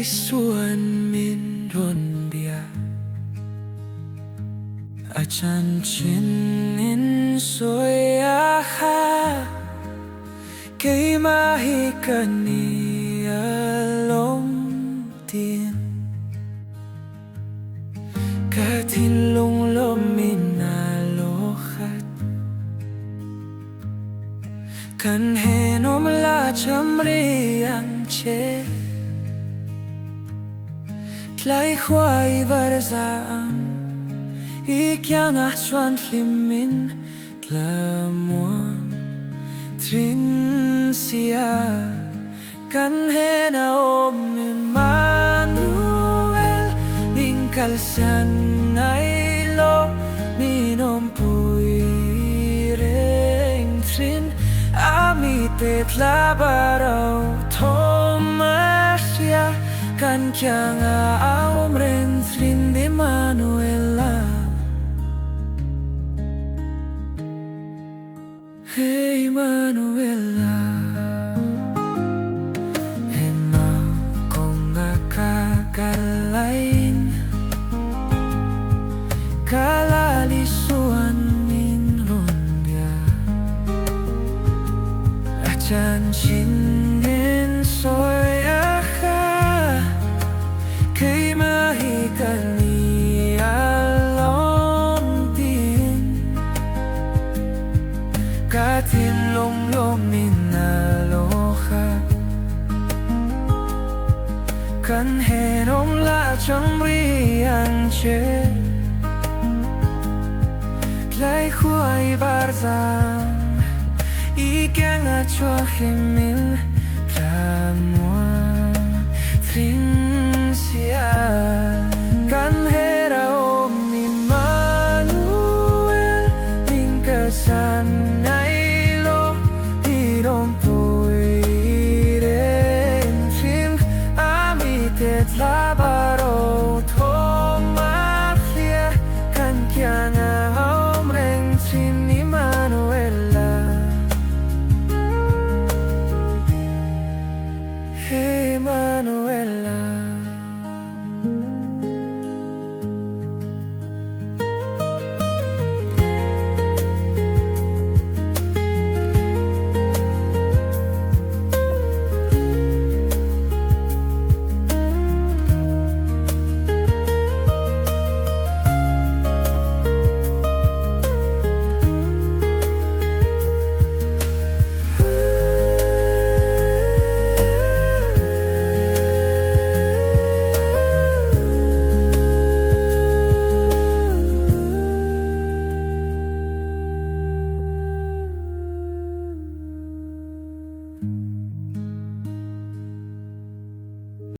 Isuan min rondia a chanchin in sawi-a Keimah kani alawm tiin thinlung lawmin khat hnena la chamrih Tlai khua kiangah chuan hlimin muang sia hnena Immanuel kalsan ngai awmpui reng mite thlabar thawm hria kiangah awmpui Immanuel Immanuel Emau Kawnga Kal Laiin Lal Isuan min rondia a chanchin in sawi-a Keimah kani alawm tiin thinlung lawmin hnena la chamrih Tlai khua kiangah chuan hlimin